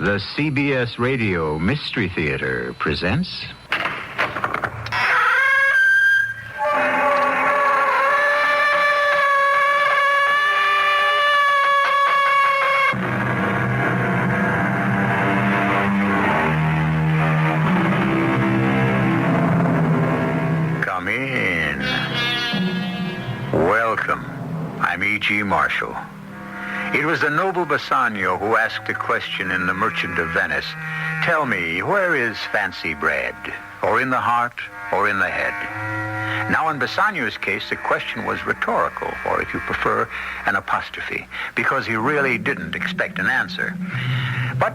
The CBS Radio Mystery Theater presents... Come in. Welcome. I'm E.G. Marshall. It was the noble Bassanio who asked the question in The Merchant of Venice, "Tell me, where is fancy bred? Or in the heart, or in the head?" Now, in Bassanio's case, the question was rhetorical, or if you prefer, an apostrophe, because he really didn't expect an answer. But,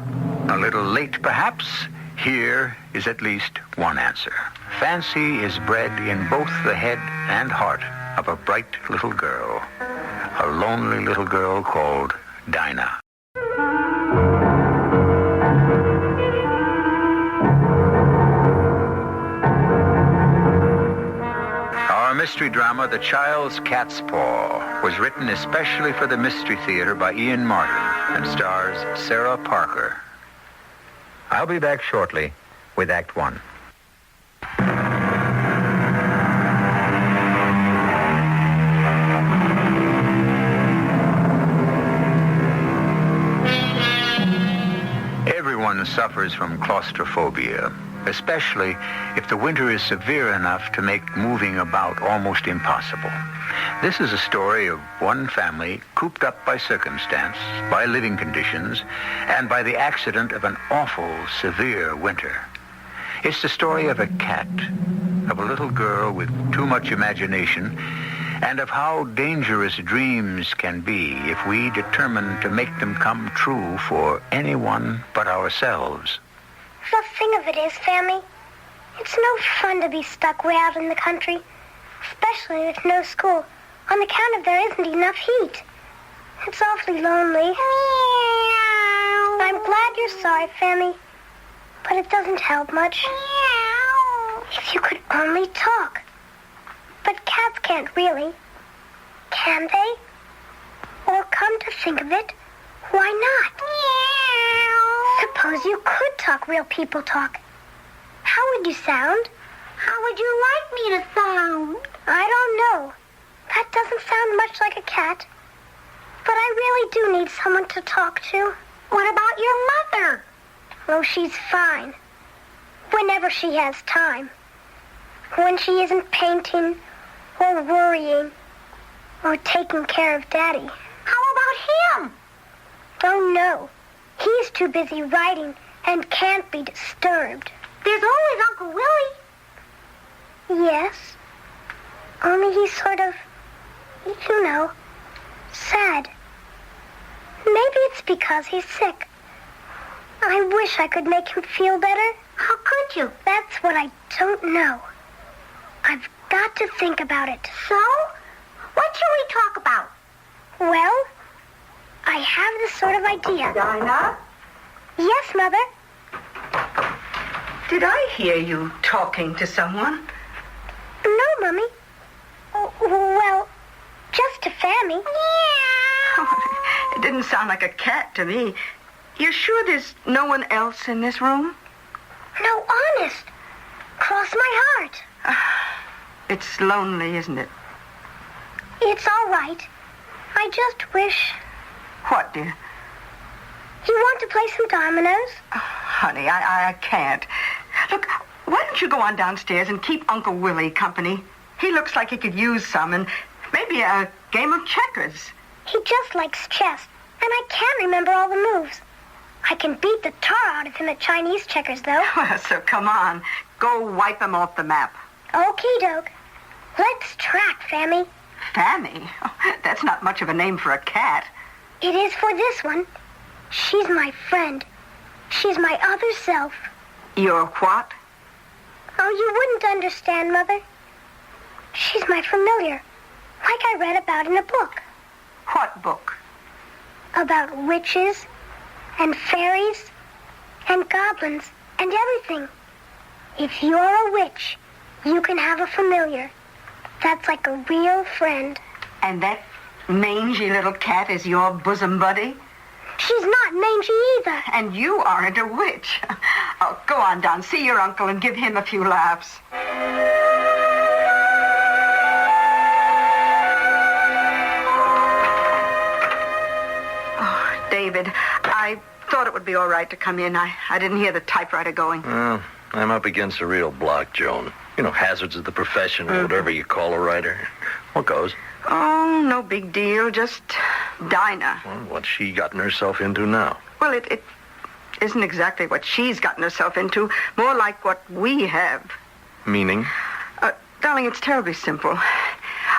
a little late perhaps, here is at least one answer. Fancy is bred in both the head and heart of a bright little girl. A lonely little girl called Dinah. Our mystery drama, The Child's Cat's Paw, was written especially for the Mystery Theater by Ian Martin and stars Sarah Parker. I'll be back shortly with Act One. Everyone suffers from claustrophobia, especially if the winter is severe enough to make moving about almost impossible. This is a story of one family cooped up by circumstance, by living conditions, and by the accident of an awful, severe winter. It's the story of a cat, of a little girl with too much imagination, and of how dangerous dreams can be if we determine to make them come true for anyone but ourselves. The thing of it is, Fammy, it's no fun to be stuck way out in the country, especially with no school, on account of there isn't enough heat. It's awfully lonely. Meow. I'm glad you're sorry, Fammy, but it doesn't help much. Meow. If you could only talk. But cats can't really. Can they? Or come to think of it, why not? Meow. Suppose you could talk real people talk. How would you sound? How would you like me to sound? I don't know. That doesn't sound much like a cat. But I really do need someone to talk to. What about your mother? Oh, she's fine. Whenever she has time. When she isn't painting, or worrying, or taking care of Daddy. How about him? Oh, no. He's too busy writing and can't be disturbed. There's always Uncle Willie. Yes. Only he's sort of, you know, sad. Maybe it's because he's sick. I wish I could make him feel better. How could you? That's what I don't know. I've got to think about it. So? What should we talk about? Well, I have this sort of idea. Dinah? Yes, Mother? Did I hear you talking to someone? No, Mummy. Oh, well, just to Fammy. Oh, it didn't sound like a cat to me. You're sure there's no one else in this room? No, honest. Cross my heart. It's lonely, isn't it? It's all right. I just wish... What, dear? You want to play some dominoes? Oh, honey, I can't. Look, why don't you go on downstairs and keep Uncle Willie company? He looks like he could use some, and maybe a game of checkers. He just likes chess, and I can't remember all the moves. I can beat the tar out of him at Chinese checkers, though. Well, so come on. Go wipe him off the map. Okie doke. Let's track, Fammy. Fammy? Oh, that's not much of a name for a cat. It is for this one. She's my friend. She's my other self. Your what? Oh, you wouldn't understand, Mother. She's my familiar, like I read about in a book. What book? About witches and fairies and goblins and everything. If you're a witch, you can have a familiar. That's like a real friend. And that mangy little cat is your bosom buddy? She's not mangy either. And you aren't a witch. Oh, go on down, see your uncle, and give him a few laughs. Oh, David, I thought it would be all right to come in. I didn't hear the typewriter going. Well, I'm up against a real block, Joan. You know, hazards of the profession or whatever you call a writer. What goes? Oh, no big deal. Just Dinah. Well, what's she gotten herself into now? Well, it isn't exactly what she's gotten herself into. More like what we have. Meaning? Darling, it's terribly simple.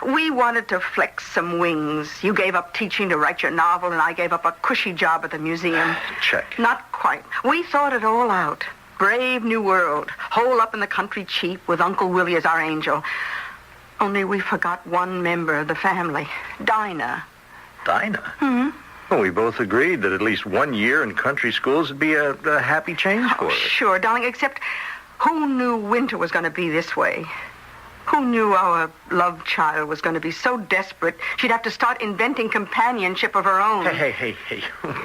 We wanted to flex some wings. You gave up teaching to write your novel, and I gave up a cushy job at the museum. Check. Not quite. We thought it all out. Brave new world. Hole up in the country cheap with Uncle Willie as our angel. Only we forgot one member of the family. Dinah. Dinah? Hmm? Well, we both agreed that at least 1 year in country schools would be a happy change for Oh, us. sure, darling, except who knew winter was going to be this way? Who knew our love child was going to be so desperate she'd have to start inventing companionship of her own? Hey.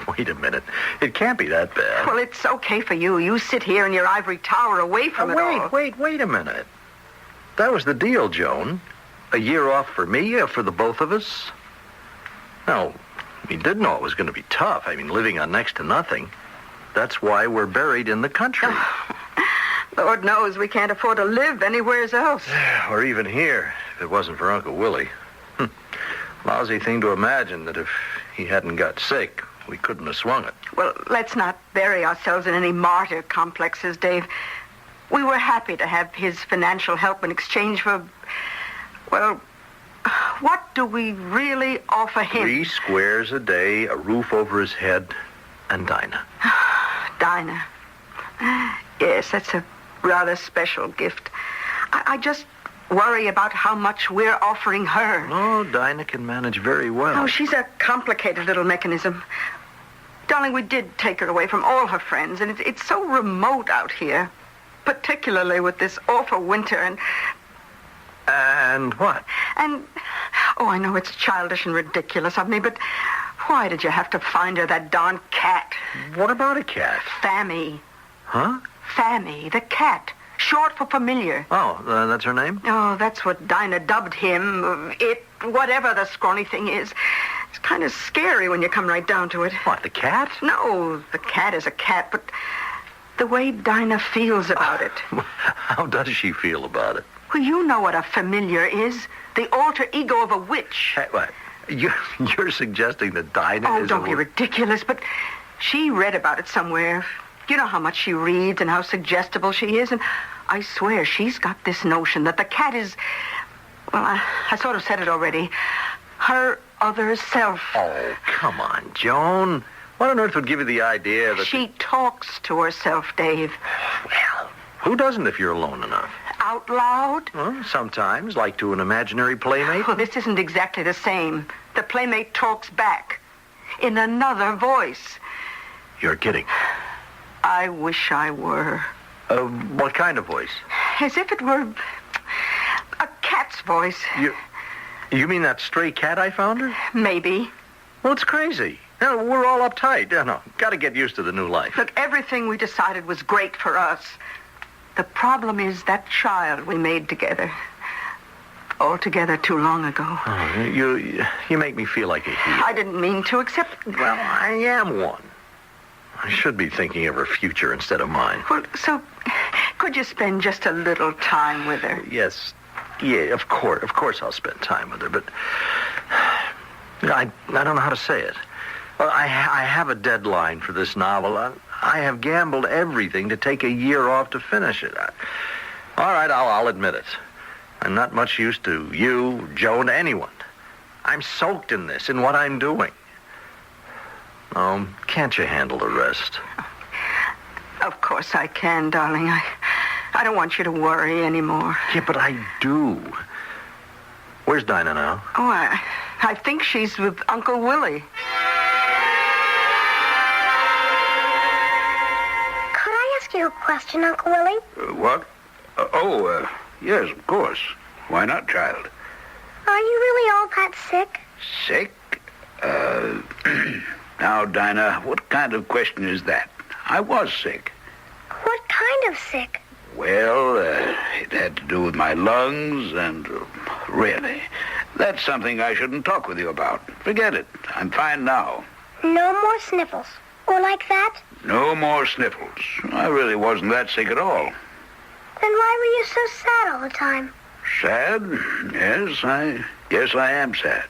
Wait a minute. It can't be that bad. Well, it's okay for you. You sit here in your ivory tower away from it all. Wait a minute. That was the deal, Joan. A year off for me, for the both of us. No, we did know it was going to be tough. I mean, living on next to nothing. That's why we're buried in the country. Lord knows we can't afford to live anywhere else. Or even here, if it wasn't for Uncle Willie. Lousy thing to imagine that if he hadn't got sick, we couldn't have swung it. Well, let's not bury ourselves in any martyr complexes, Dave. We were happy to have his financial help in exchange for, well, what do we really offer him? 3 squares a day, a roof over his head, and Dinah. Dinah. Yes, that's a rather special gift. I just worry about how much we're offering her. Oh, Dinah can manage very well. Oh, she's a complicated little mechanism. Darling, we did take her away from all her friends, and it's so remote out here, particularly with this awful winter And what? And, oh, I know it's childish and ridiculous of me, but why did you have to find her that darn cat? What about a cat? Fammy. Huh? Fammy, the cat. Short for familiar. Oh, that's her name? Oh, that's what Dinah dubbed him. It, whatever the scrawny thing is. It's kind of scary when you come right down to it. What, the cat? No, the cat is a cat, but the way Dinah feels about it. How does she feel about it? Well, you know what a familiar is. The alter ego of a witch. Hey, what? You're suggesting that Dinah Oh, is don't be ridiculous, but she read about it somewhere. You know how much she reads and how suggestible she is, and I swear she's got this notion that the cat is, well, I sort of said it already, her other self. Oh, come on, Joan. What on earth would give you the idea that... She talks to herself, Dave. Well, who doesn't if you're alone enough? Out loud? Well, sometimes, like to an imaginary playmate. Well, this isn't exactly the same. The playmate talks back in another voice. You're kidding. I wish I were. What kind of voice? As if it were a cat's voice. You mean that stray cat I found her? Maybe. Well, it's crazy. We're all uptight. No, got to get used to the new life. Look, everything we decided was great for us. The problem is that child we made together. Altogether too long ago. Oh, you make me feel like a hero. I didn't mean to, except... Well, I am one. I should be thinking of her future instead of mine. Well, so could you spend just a little time with her? Yes. Yeah, of course I'll spend time with her, but I don't know how to say it. Well, I have a deadline for this novel. I have gambled everything to take a year off to finish it. All right, I'll admit it. I'm not much use to you, Joan, anyone. I'm soaked in this, in what I'm doing. Oh, can't you handle the rest? Of course I can, darling. I don't want you to worry anymore. Yeah, but I do. Where's Dinah now? Oh, I think she's with Uncle Willie. Could I ask you a question, Uncle Willie? What? Yes, of course. Why not, child? Are you really all that sick? Sick? Now, Dinah, what kind of question is that? I was sick. What kind of sick? Well, it had to do with my lungs and, really, that's something I shouldn't talk with you about. Forget it. I'm fine now. No more sniffles. Or like that? No more sniffles. I really wasn't that sick at all. Then why were you so sad all the time? Sad? Yes, I am sad.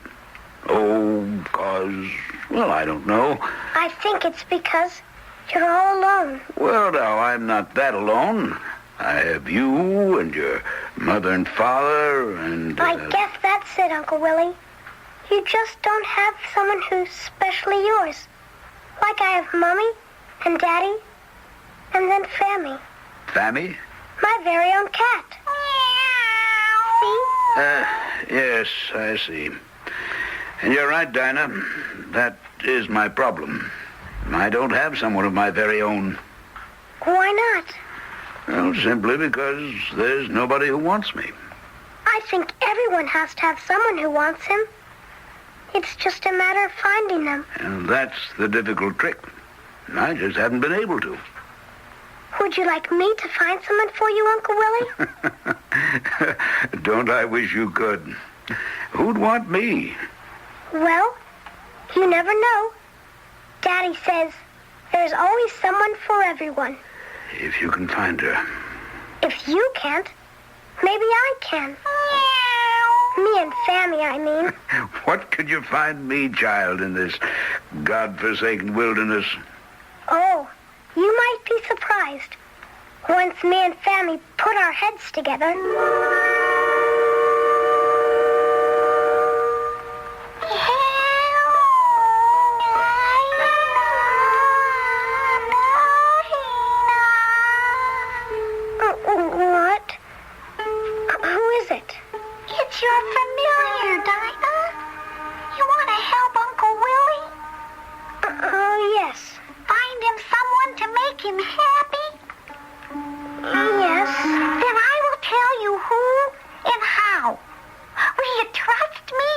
Oh, because, well, I don't know. I think it's because you're all alone. Well, now, I'm not that alone. I have you and your mother and father and... I guess that's it, Uncle Willie. You just don't have someone who's specially yours. Like I have Mommy and Daddy and then Fammy. Fammy? My very own cat. See? Yes, I see. And you're right, Dinah. That is my problem. I don't have someone of my very own. Why not? Well, simply because there's nobody who wants me. I think everyone has to have someone who wants him. It's just a matter of finding them. And that's the difficult trick. I just haven't been able to. Would you like me to find someone for you, Uncle Willie? Don't I wish you could? Who'd want me? Well, you never know. Daddy says there's always someone for everyone. If you can find her. If you can't, maybe I can. Me and Fammy, I mean. What could you find me, child, in this godforsaken wilderness? Oh, you might be surprised. Once me and Fammy put our heads together. What? Who is it? It's your familiar, Dinah. You want to help Uncle Willie? Oh, yes. Find him someone to make him happy? Yes. Then I will tell you who and how. Will you trust me?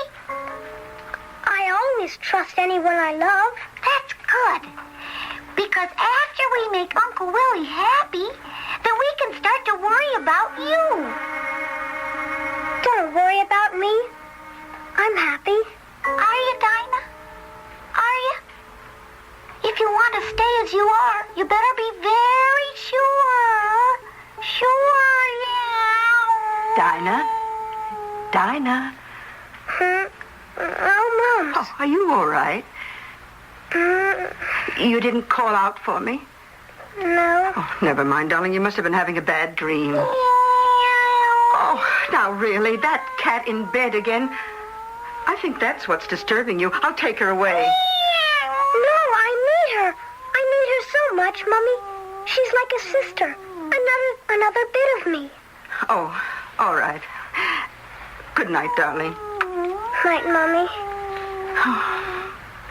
I always trust anyone I love. That's good. Because after we make Uncle Willie happy, then we can start to worry about you. Don't worry about me. I'm happy. Are you, Dinah? Are you? If you want to stay as you are, you better be very sure. Sure, yeah. Dinah? Oh, Mom. Oh, are you all right? You didn't call out for me? No. Oh, never mind, darling. You must have been having a bad dream. Oh, now really, that cat in bed again. I think that's what's disturbing you. I'll take her away. No, I need her. I need her so much, Mummy. She's like a sister. Another bit of me. Oh, all right. Good night, darling. Night, Mummy.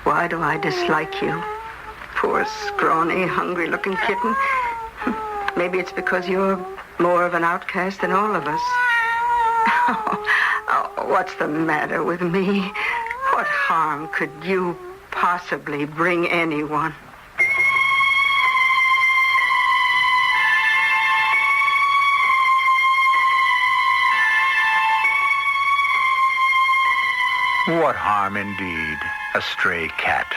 Why do I dislike you? Poor, scrawny, hungry-looking kitten. Maybe it's because you're more of an outcast than all of us. Oh, what's the matter with me? What harm could you possibly bring anyone? What harm indeed, a stray cat,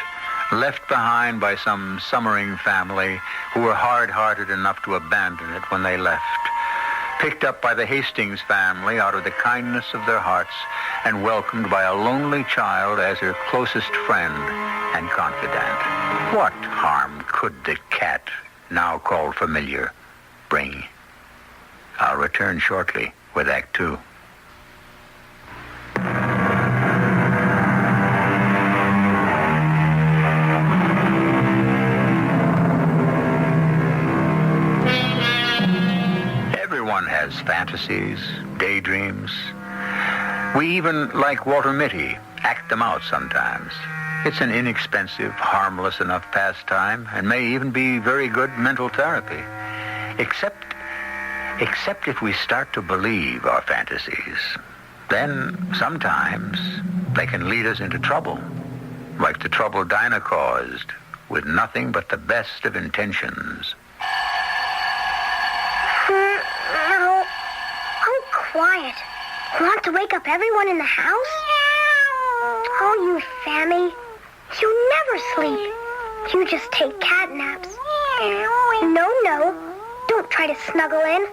left behind by some summering family who were hard-hearted enough to abandon it when they left, picked up by the Hastings family out of the kindness of their hearts and welcomed by a lonely child as her closest friend and confidant. What harm could the cat, now called familiar, bring? I'll return shortly with Act Two. Everyone has fantasies, daydreams. We even, like Walter Mitty, act them out sometimes. It's an inexpensive, harmless enough pastime and may even be very good mental therapy. Except if we start to believe our fantasies. Then sometimes they can lead us into trouble. like the trouble Dinah caused, with nothing but the best of intentions. No. Oh, quiet. Want to wake up everyone in the house? Oh, you Fammy. You never sleep. You just take cat naps. No. Don't try to snuggle in.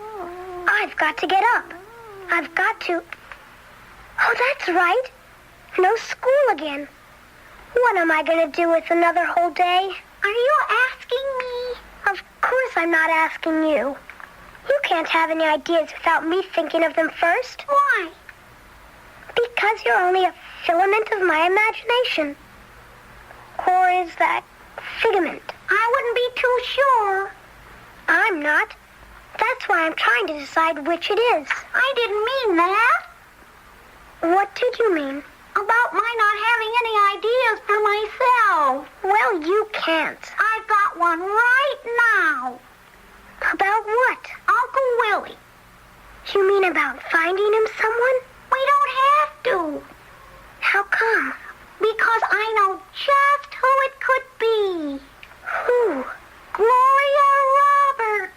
I've got to get up. I've got to... Oh, that's right. No school again. What am I going to do with another whole day? Are you asking me? Of course I'm not asking you. You can't have any ideas without me thinking of them first. Why? Because you're only a filament of my imagination. Or is that figment? I wouldn't be too sure. I'm not. That's why I'm trying to decide which it is. I didn't mean that. What did you mean? About my not having any ideas for myself. Well, you can't. I've got one right now. About what? Uncle Willie. You mean about finding him someone? We don't have to. How come? Because I know just who it could be. Who? Gloria Roberts.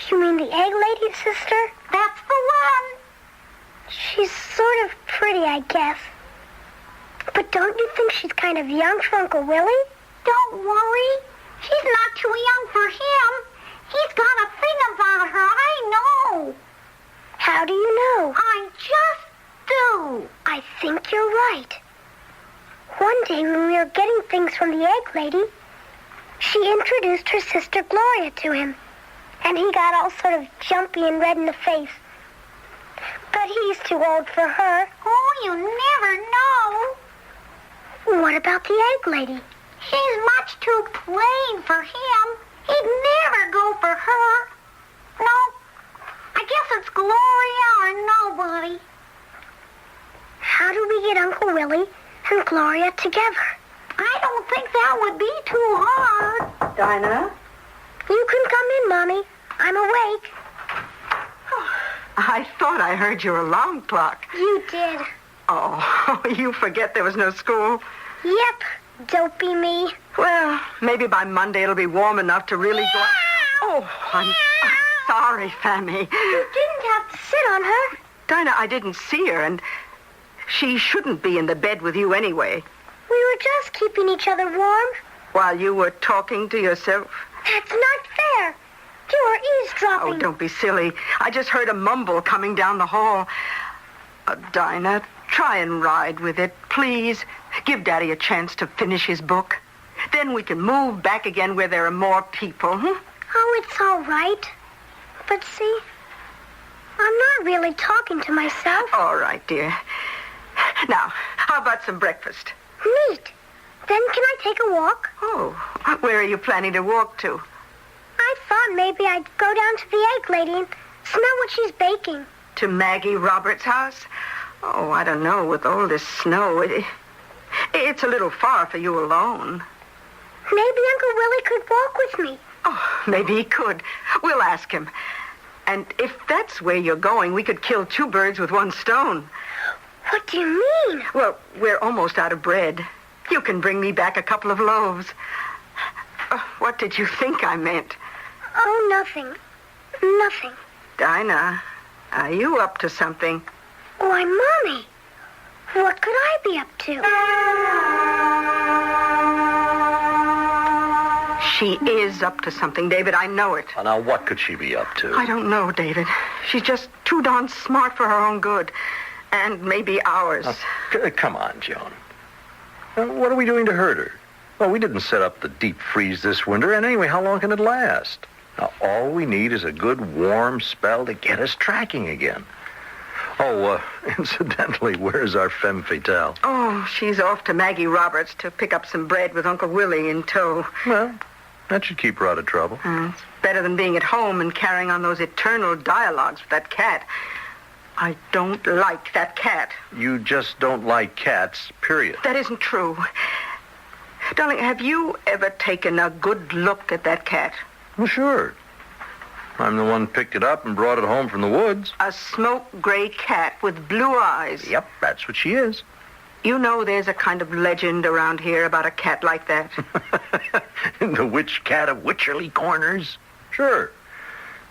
You mean the egg lady's sister? That's the one. She's sort of pretty, I guess. But don't you think she's kind of young for Uncle Willie? Don't worry. She's not too young for him. He's got a thing about her, I know. How do you know? I just do. I think you're right. One day when we were getting things from the egg lady, she introduced her sister Gloria to him. And he got all sort of jumpy and red in the face. But he's too old for her. Oh, you never know. What about the egg lady? She's much too plain for him. He'd never go for her. No, I guess it's Gloria or nobody. How do we get Uncle Willie and Gloria together? I don't think that would be too hard. Dinah? You can come in, Mommy. I'm awake. I thought I heard your alarm clock. You did. Oh, you forget there was no school? Yep, dopey me. Well, maybe by Monday it'll be warm enough to really go... Oh, I'm sorry, Fammy. You didn't have to sit on her. Dinah, I didn't see her, and she shouldn't be in the bed with you anyway. We were just keeping each other warm. While you were talking to yourself? That's not fair. You were eavesdropping. Oh, don't be silly. I just heard a mumble coming down the hall. Dinah, try and ride with it, please. Give Daddy a chance to finish his book. Then we can move back again where there are more people. Oh, it's all right. But see, I'm not really talking to myself. All right, dear. Now, how about some breakfast? Neat. Then can I take a walk? Oh, where are you planning to walk to? I thought maybe I'd go down to the egg lady and smell what she's baking. To Maggie Roberts' house? Oh, I don't know. With all this snow, it's a little far for you alone. Maybe Uncle Willie could walk with me. Oh, maybe he could. We'll ask him. And if that's where you're going, we could kill two birds with one stone. What do you mean? Well, we're almost out of bread. You can bring me back a couple of loaves. What did you think I meant? Oh, nothing. Nothing. Dinah, are you up to something? Why, Mommy, what could I be up to? She is up to something, David. I know it. Well, now, what could she be up to? I don't know, David. She's just too darn smart for her own good. And maybe ours. Come on, Joan. What are we doing to hurt her? Well, we didn't set up the deep freeze this winter, and anyway, how long can it last? Now, all we need is a good warm spell to get us tracking again. Oh, incidentally, where's our femme fatale? Oh, she's off to Maggie Roberts to pick up some bread with Uncle Willie in tow. Well, that should keep her out of trouble. It's better than being at home and carrying on those eternal dialogues with that cat. I don't like that cat. You just don't like cats, period. That isn't true. Darling, have you ever taken a good look at that cat? Well, sure. I'm the one picked it up and brought it home from the woods. A smoke gray cat with blue eyes. Yep, that's what she is. You know there's a kind of legend around here about a cat like that. The witch cat of Witcherly Corners? Sure.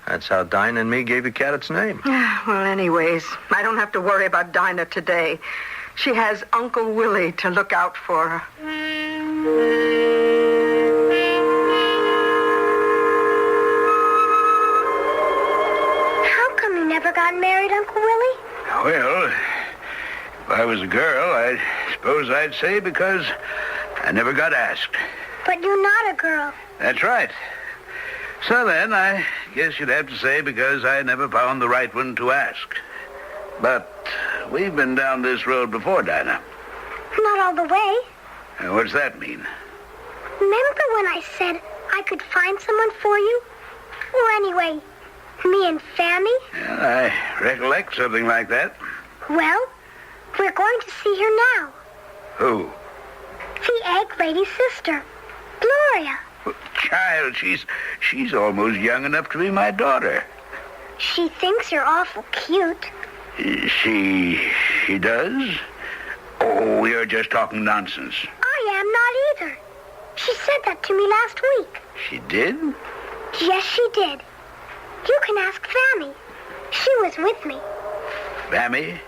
That's how Dinah and me gave the cat its name. Well, anyways, I don't have to worry about Dinah today. She has Uncle Willie to look out for her. How come you never got married, Uncle Willie? Well, if I was a girl, I suppose I'd say because I never got asked. But you're not a girl. That's right. So then, I guess you'd have to say because I never found the right one to ask. But we've been down this road before, Dinah. Not all the way. What's that mean? Remember when I said I could find someone for you? Or anyway, me and Fammy? Well, I recollect something like that. Well, we're going to see her now. Who? The egg lady's sister, Gloria. Child, she's almost young enough to be my daughter. She thinks you're awful cute. She does? Oh, you're just talking nonsense. I am not either. She said that to me last week. She did? Yes, she did. You can ask Fammy. She was with me. Fammy?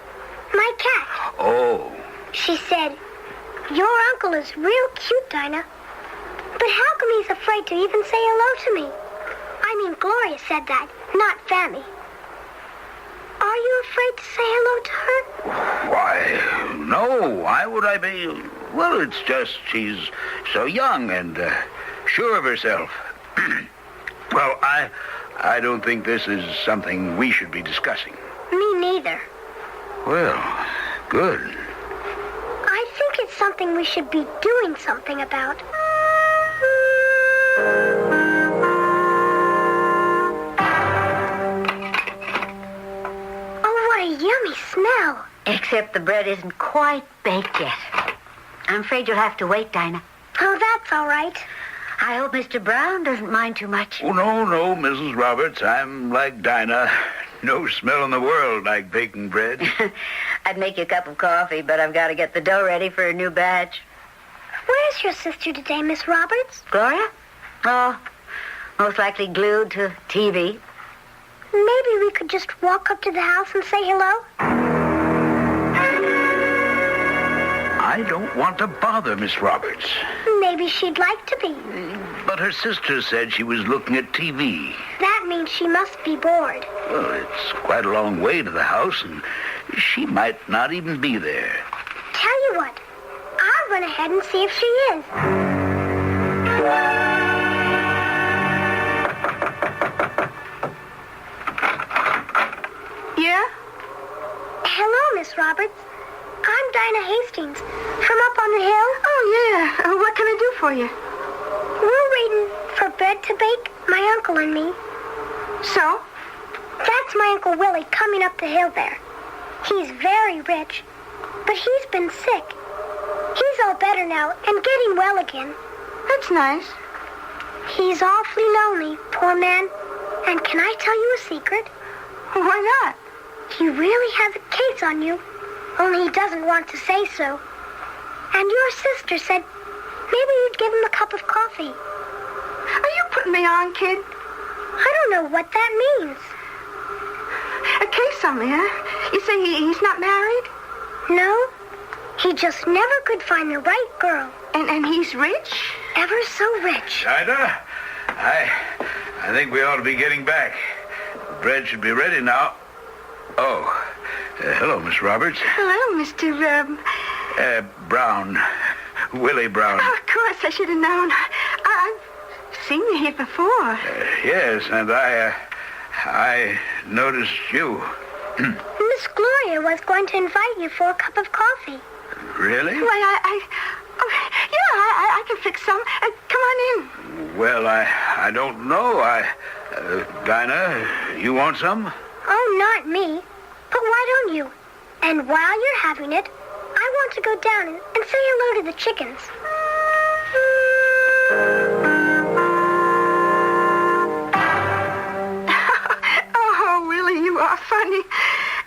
My cat. Oh. She said, your uncle is real cute, Dinah. But how come he's afraid to even say hello to me? I mean, Gloria said that, not Fammy. Are you afraid to say hello to her? Why, no. Why would I be? Well, it's just she's so young and sure of herself. Well, I don't think this is something we should be discussing. Me neither. Well, good. I think it's something we should be doing something about. Oh, what a yummy smell. Except the bread isn't quite baked yet. I'm afraid you'll have to wait, Dinah. Oh, that's all right. I hope Mr. Brown doesn't mind too much. Oh, no, Mrs. Roberts. I'm like Dinah. No smell in the world like baking bread. I'd make you a cup of coffee, but I've got to get the dough ready for a new batch. Where's your sister today, Miss Roberts? Gloria? Oh, most likely glued to TV. Maybe we could just walk up to the house and say hello? I don't want to bother Miss Roberts. Maybe she'd like to be. But her sister said she was looking at TV. That means she must be bored. Well, it's quite a long way to the house, and she might not even be there. Tell you what, I'll run ahead and see if she is. Yeah? Hello, Miss Roberts. I'm Dinah Hastings, from up on the hill. Oh, yeah. What can I do for you? We're waiting for bread to bake, my uncle and me. So? That's my Uncle Willie coming up the hill there. He's very rich, but he's been sick. He's all better now and getting well again. That's nice. He's awfully lonely, poor man. And can I tell you a secret? Why not? He really has a case on you, only he doesn't want to say so. And your sister said maybe you'd give him a cup of coffee. Are you putting me on, kid? I don't know what that means. A case on me, huh? You say he's not married? No, he just never could find the right girl. And he's rich? Ever so rich. Dinah, I think we ought to be getting back. Bread should be ready now. Oh, hello, Miss Roberts. Hello, Mr. Brown. Willie Brown. Oh, of course, I should have known. I've seen you here before. Yes, and I noticed you. Miss Gloria was going to invite you for a cup of coffee. Really? Why, I can fix some. Come on in. Well, I don't know. Dinah, you want some? Oh, not me. But why don't you? And while you're having it, I want to go down and say hello to the chickens. Oh, Willie, you are funny.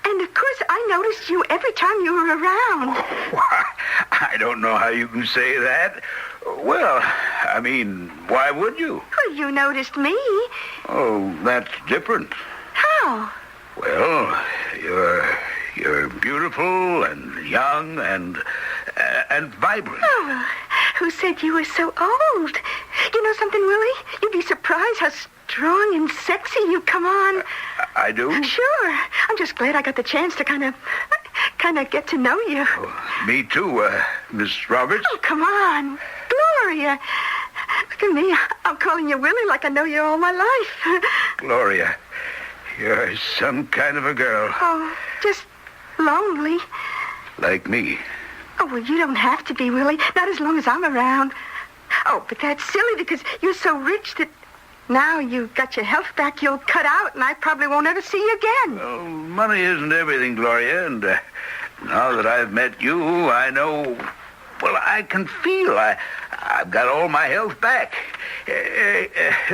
And, of course, I noticed you every time you were around. Why, I don't know how you can say that. Well, I mean, why would you? Well, you noticed me. Oh, that's different. How? Well, you're beautiful and young and vibrant. Oh, who said you were so old? You know something, Willie? You'd be surprised how strong and sexy you come on. I do? Sure. I'm just glad I got the chance to kind of get to know you. Oh, me too, Miss Roberts. Oh, come on. Gloria. Look at me. I'm calling you Willie like I know you all my life. Gloria, you're some kind of a girl. Oh, just lonely. Like me. Oh, well, you don't have to be, Willie. Not as long as I'm around. Oh, but that's silly because you're so rich that now you got your health back, you'll cut out, and I probably won't ever see you again. Well, money isn't everything, Gloria, and now that I've met you, I know... Well, I can feel I've got all my health back.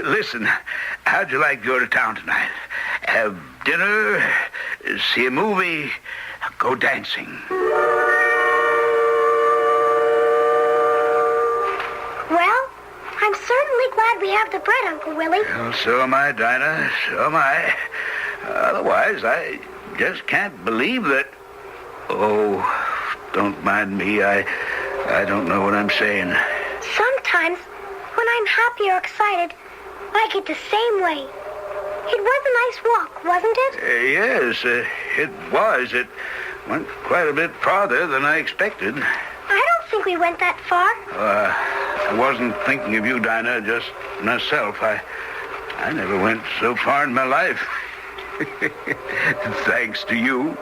Listen, how'd you like to go to town tonight? Have dinner, see a movie, go dancing. Well, I'm certainly glad we have the bread, Uncle Willie. Well, so am I, Dinah. So am I. Otherwise, I just can't believe that... Oh, don't mind me. I don't know what I'm saying. Sometimes, when I'm happy or excited, I get the same way. It was a nice walk, wasn't it? Yes, it was. It went quite a bit farther than I expected. I don't think we went that far. I wasn't thinking of you, Dinah, just myself. I never went so far in my life. Thanks to you.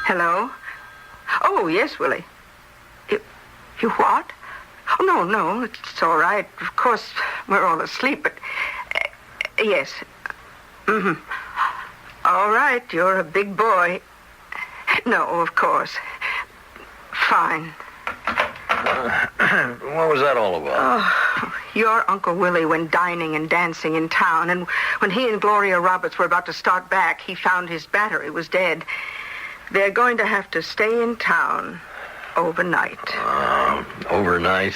Hello? Oh, yes, Willie. You what? Oh, no, it's all right. Of course, we're all asleep, but... yes. Mm-hmm. All right, you're a big boy. No, of course. Fine. What was that all about? Oh, your Uncle Willie went dining and dancing in town, and when he and Gloria Roberts were about to start back, he found his battery was dead. They're going to have to stay in town overnight. Overnight?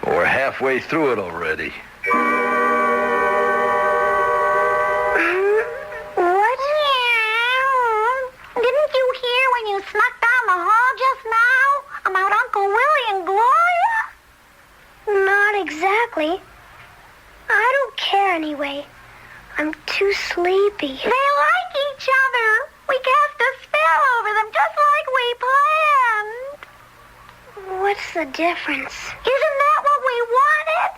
We're halfway through it already. What? Didn't you hear when you snuck down the hall just now about Uncle Willie and Gloria? Not exactly. I don't care anyway. I'm too sleepy. They like each other. We cast a spell over them just like we planned. What's the difference? Isn't that what we wanted?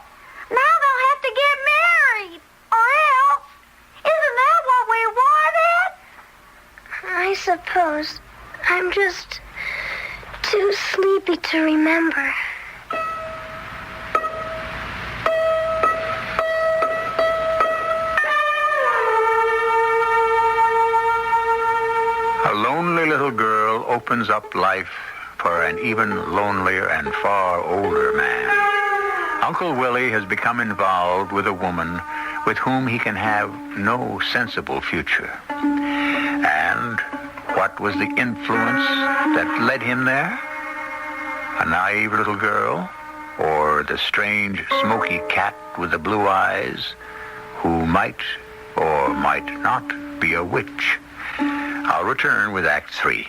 Now they'll have to get married. Or else. Isn't that what we wanted? I suppose. I'm just too sleepy to remember. A lonely little girl opens up life for an even lonelier and far older man. Uncle Willie has become involved with a woman with whom he can have no sensible future. And what was the influence that led him there? A naive little girl? Or the strange, smoky cat with the blue eyes who might or might not be a witch? I'll return with Act 3.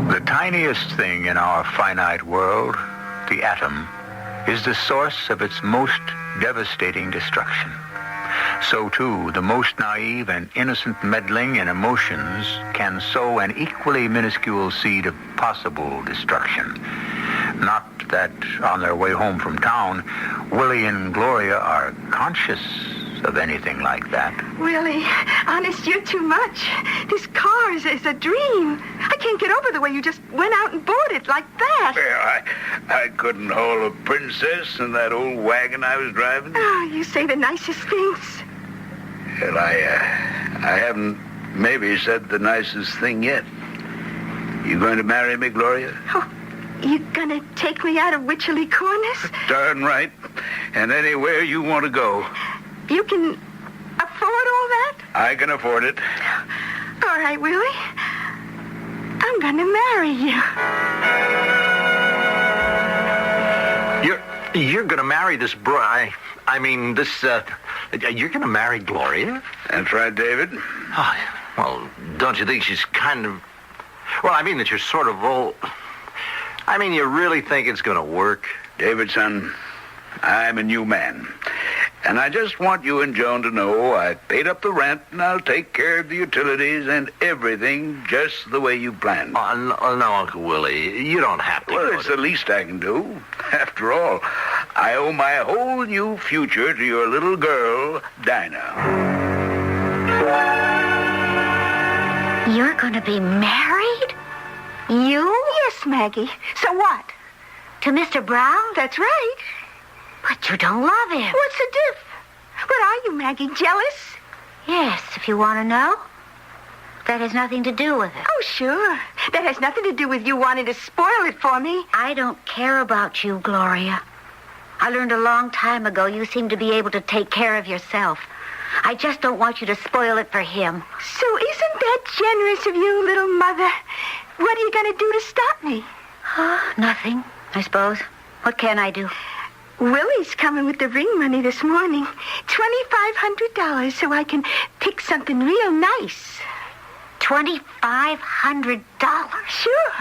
The tiniest thing in our finite world, the atom, is the source of its most devastating destruction. So, too, the most naive and innocent meddling in emotions can sow an equally minuscule seed of possible destruction. Not that on their way home from town, Willie and Gloria are conscious of anything like that. Willie, honest, you're too much. This car is a dream. I can't get over the way you just went out and bought it like that. Well, I couldn't hold a princess in that old wagon I was driving. Oh, you say the nicest things. Well, I haven't maybe said the nicest thing yet. You going to marry me, Gloria? Oh, you gonna take me out of Wycherley Corners? Darn right. And anywhere you want to go. You can afford all that? I can afford it. All right, Willie. I'm gonna marry you. You're gonna marry this you're gonna marry Gloria? That's right, David. Oh, well, don't you think she's kind of... Well, I mean that you're sort of old... I mean, you really think it's gonna work? David, son, I'm a new man. And I just want you and Joan to know I paid up the rent and I'll take care of the utilities and everything just the way you planned. Oh, no, Uncle Willie. You don't have to. Well, it's the least I can do. After all, I owe my whole new future to your little girl, Dinah. You're going to be married? You? Yes, Maggie. So what? To Mr. Brown? That's right. But you don't love him. What's the diff? What are you, Maggie, jealous? Yes, if you want to know. That has nothing to do with it. Oh, sure. That has nothing to do with you wanting to spoil it for me. I don't care about you, Gloria. I learned a long time ago you seem to be able to take care of yourself. I just don't want you to spoil it for him. So isn't that generous of you, little mother? What are you going to do to stop me? Nothing, I suppose. What can I do? Willie's coming with the ring money this morning. $2,500 so I can pick something real nice. $2,500? Sure.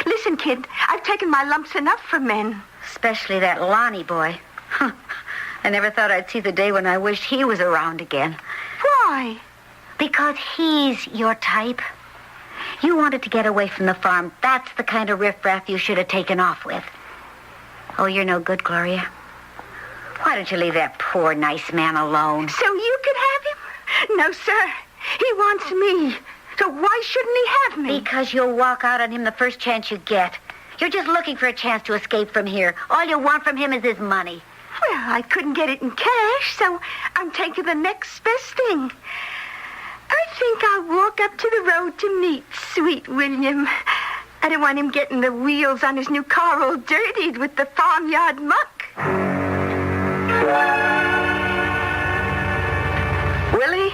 Listen, kid, I've taken my lumps enough for men. Especially that Lonnie boy. I never thought I'd see the day when I wished he was around again. Why? Because he's your type. You wanted to get away from the farm. That's the kind of riffraff you should have taken off with. Oh, you're no good, Gloria. Why don't you leave that poor, nice man alone? So you could have him? No, sir. He wants me. So why shouldn't he have me? Because you'll walk out on him the first chance you get. You're just looking for a chance to escape from here. All you want from him is his money. Well, I couldn't get it in cash, so I'm taking the next best thing. I think I'll walk up to the road to meet sweet William. I don't want him getting the wheels on his new car all dirtied with the farmyard muck. Willie?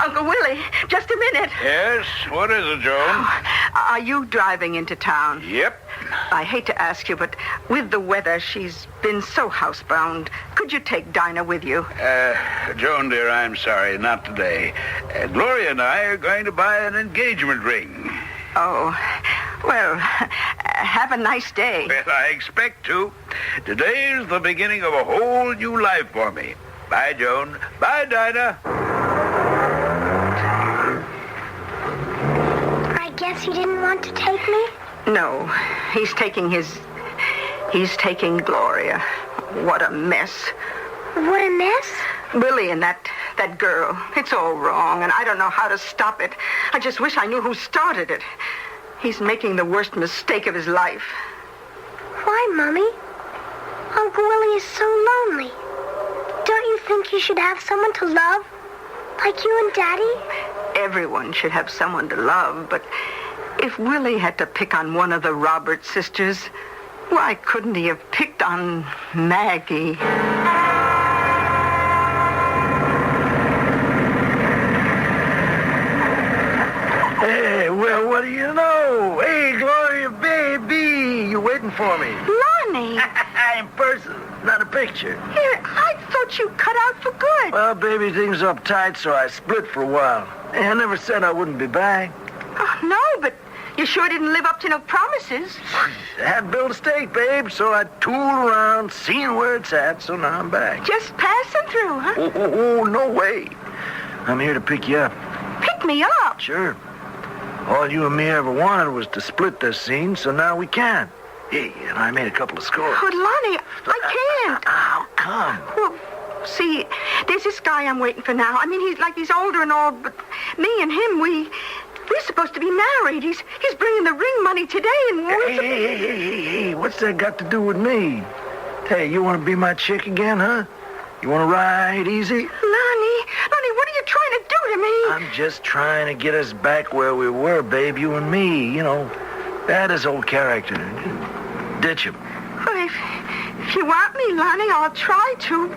Uncle Willie, just a minute. Yes? What is it, Joan? Are you driving into town? Yep. I hate to ask you, but with the weather, she's been so housebound. Could you take Dinah with you? Joan, dear, I'm sorry, not today. Gloria and I are going to buy an engagement ring. Oh, well, have a nice day. Well, I expect to. Today's the beginning of a whole new life for me. Bye, Joan. Bye, Dinah. I guess you didn't want to take me? No, he's taking Gloria. What a mess. What a mess? Willie and that girl. It's all wrong, and I don't know how to stop it. I just wish I knew who started it. He's making the worst mistake of his life. Why, Mommy? Uncle Willie is so lonely. Don't you think you should have someone to love? Like you and Daddy? Everyone should have someone to love, but if Willie had to pick on one of the Roberts sisters, why couldn't he have picked on Maggie? Hey, well, what do you know? Hey, Gloria, baby, you waiting for me? Lonnie! In person, not a picture. Here, I thought you cut out for good. Well, baby, things uptight, so I split for a while. Hey, I never said I wouldn't be back. Oh, no, but you sure didn't live up to no promises. I had to build a stake, babe, so I tooled around, seeing where it's at, so now I'm back. Just passing through, huh? Oh, no way. I'm here to pick you up. Pick me up. Sure. All you and me ever wanted was to split this scene, so now we can. Hey, and I made a couple of scores. But, Lonnie, I can't. How come? Well, see, there's this guy I'm waiting for now. I mean, he's older and all, but me and him, we're supposed to be married. He's bringing the ring money today, and Hey, what's that got to do with me? Hey, you want to be my chick again, huh? You want to ride easy? Lonnie, what are you trying to do to me? I'm just trying to get us back where we were, babe, you and me. You know, That is old character. Ditch him. Well, if you want me, Lonnie, I'll try to.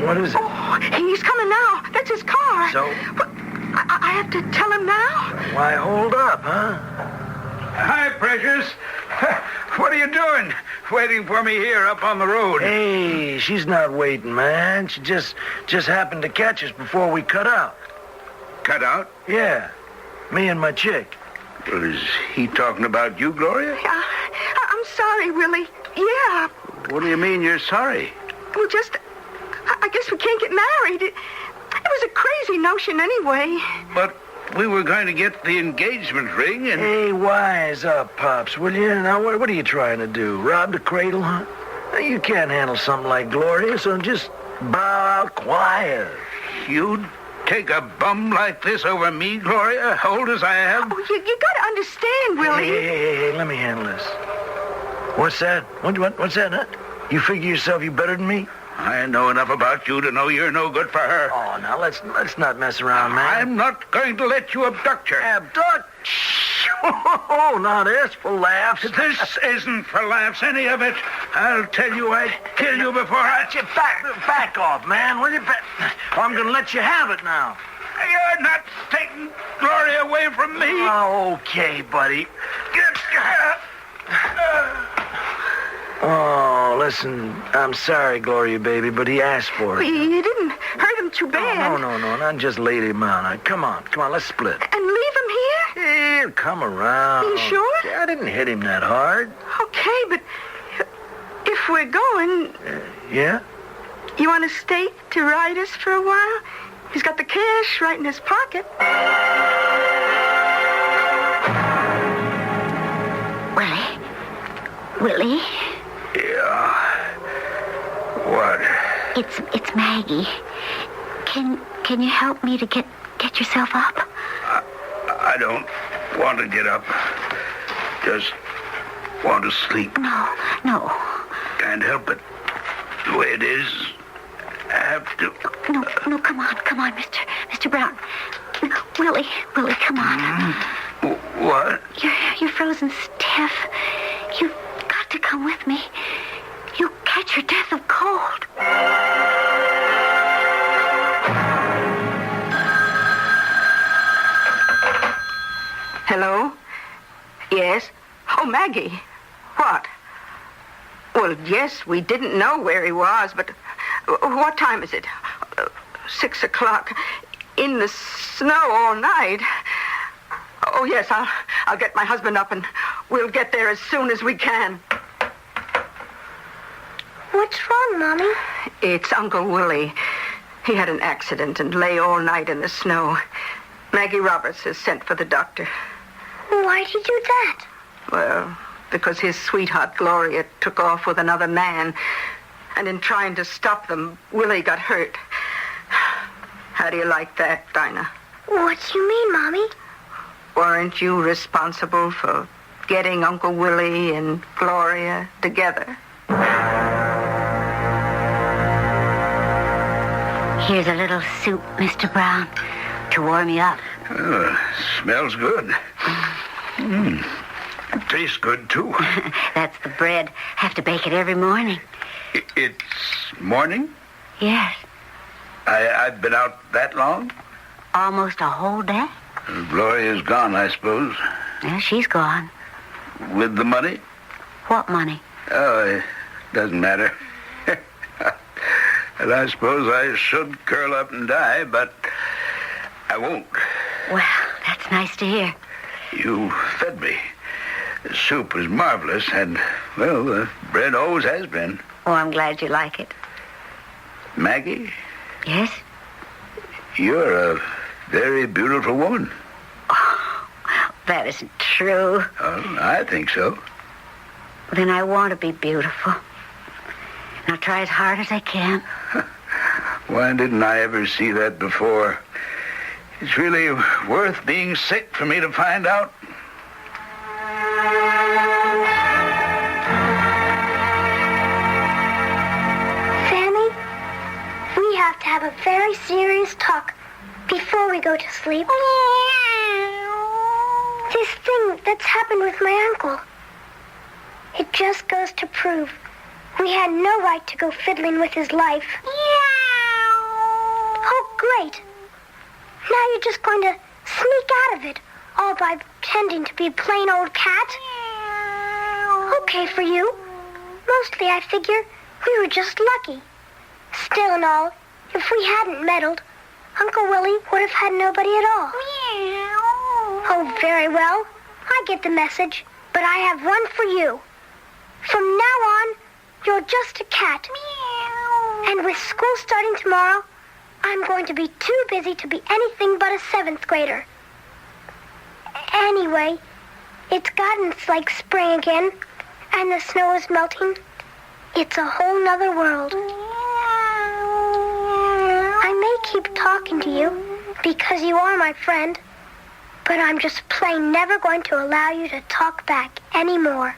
What is it? Oh, he's coming now. That's his car. So? What, I have to tell him now? Why, hold up, huh? Hi, Precious. What are you doing? Waiting for me here up on the road. Hey, she's not waiting, man. She just happened to catch us before we cut out. Cut out? Yeah, me and my chick. Well, is he talking about you, Gloria? I'm sorry, Willie. Yeah. What do you mean you're sorry? Well, I guess we can't get married. It was a crazy notion anyway. But we were going to get the engagement ring and... Hey, wise up, Pops, will you? Now, what are you trying to do? Rob the cradle, huh? Now, you can't handle something like Gloria, so just bow out quiet. You'd take a bum like this over me, Gloria, old as I am? Oh, you gotta understand, Willie. Hey, let me handle this. What's that? What's that, huh? You figure yourself you better than me? I know enough about you to know you're no good for her. Oh, now, let's not mess around, man. I'm not going to let you abduct her. Abduct? Oh, now there's for laughs. This isn't for laughs, any of it. I'll tell you I'd kill you before I... Back off, man, will you? I'm going to let you have it now. You're not taking Gloria away from me. Oh, okay, buddy. Oh, listen, I'm sorry, Gloria, baby, but he asked for it. You didn't hurt him too bad. No, not just laid him out. Now, come on, let's split. And leave him here? He'll come around. You sure? Yeah, I didn't hit him that hard. Okay, but if we're going... Yeah? You want to stay to ride us for a while? He's got the cash right in his pocket. Willie? Yeah. What? It's Maggie. Can you help me to get yourself up? I don't want to get up. Just want to sleep. No. Can't help it. The way it is, I have to. No, come on, Mr. Brown. Willie, come on. What? You're frozen stiff. You've got to come with me. You'll catch your death of cold. Hello? Yes? Oh, Maggie. What? Well, yes, we didn't know where he was, but what time is it? 6 o'clock. In the snow all night. Oh, yes, I'll get my husband up and we'll get there as soon as we can. What's wrong, Mommy? It's Uncle Willie. He had an accident and lay all night in the snow. Maggie Roberts has sent for the doctor. Why'd he do that? Well, because his sweetheart, Gloria, took off with another man. And in trying to stop them, Willie got hurt. How do you like that, Dinah? What do you mean, Mommy? Weren't you responsible for getting Uncle Willie and Gloria together? Here's a little soup, Mr. Brown, to warm you up. Smells good. Tastes good, too. That's the bread. Have to bake it every morning. It's morning? Yes. I've been out that long? Almost a whole day. Gloria's gone, I suppose. Yeah, she's gone. With the money? What money? Oh, it doesn't matter. And I suppose I should curl up and die, but I won't. Well, that's nice to hear. You fed me. The soup was marvelous, and, well, the bread always has been. Oh, I'm glad you like it. Maggie, Yes? you're a very beautiful woman. Oh, that isn't true. Oh, I think so. Then I want to be beautiful. And I'll try as hard as I can. Why didn't I ever see that before? It's really worth being sick for me to find out. Fanny, we have to have a very serious talk before we go to sleep. This thing that's happened with my uncle. It just goes to prove we had no right to go fiddling with his life. Meow. Oh, great. Now you're just going to sneak out of it, all by pretending to be a plain old cat? Meow. Okay for you. Mostly, I figure, we were just lucky. Still and all, if we hadn't meddled, Uncle Willie would have had nobody at all. Meow. Oh, very well. I get the message, but I have one for you. From now on, you're just a cat. Meow. And with school starting tomorrow, I'm going to be too busy to be anything but a 7th grader. Anyway, it's gotten like spring again, and the snow is melting. It's a whole nother world. I may keep talking to you because you are my friend, but I'm just plain never going to allow you to talk back anymore.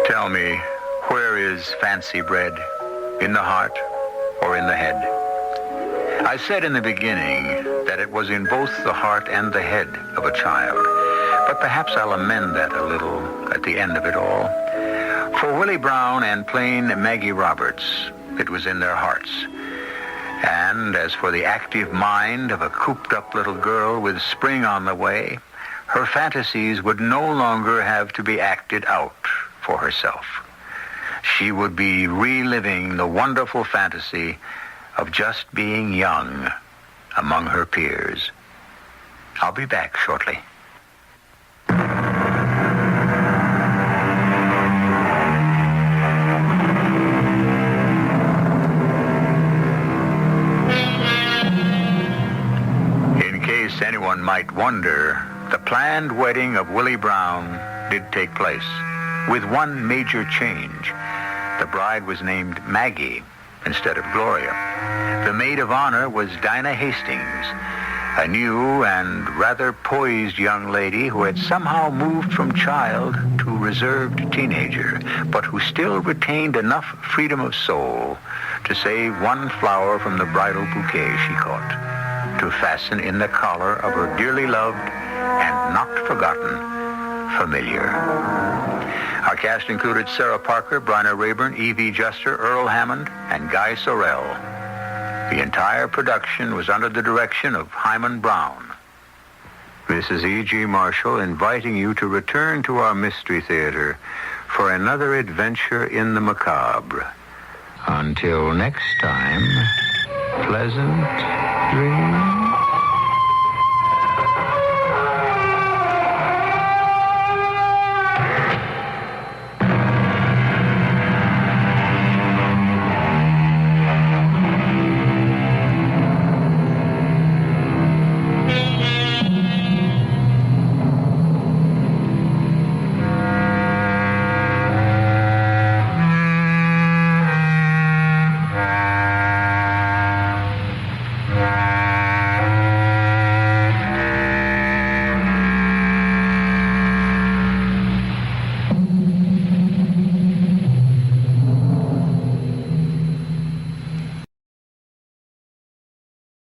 Tell me, where is fancy bread? In the heart or in the head? I said in the beginning that it was in both the heart and the head of a child, but perhaps I'll amend that a little at the end of it all. For Willie Brown and plain Maggie Roberts, it was in their hearts. And as for the active mind of a cooped-up little girl with spring on the way, her fantasies would no longer have to be acted out for herself. She would be reliving the wonderful fantasy of just being young among her peers. I'll be back shortly. In case anyone might wonder, the planned wedding of Willie Brown did take place, with one major change. The bride was named Maggie instead of Gloria. The maid of honor was Dinah Hastings, a new and rather poised young lady who had somehow moved from child to reserved teenager, but who still retained enough freedom of soul to save one flower from the bridal bouquet she caught, to fasten in the collar of her dearly loved and not forgotten familiar. Our cast included Sarah Parker, Bryna Rayburn, E.V. Juster, Earl Hammond, and Guy Sorrell. The entire production was under the direction of Hyman Brown. This is E.G. Marshall inviting you to return to our Mystery Theater for another adventure in the macabre. Until next time, pleasant dreams.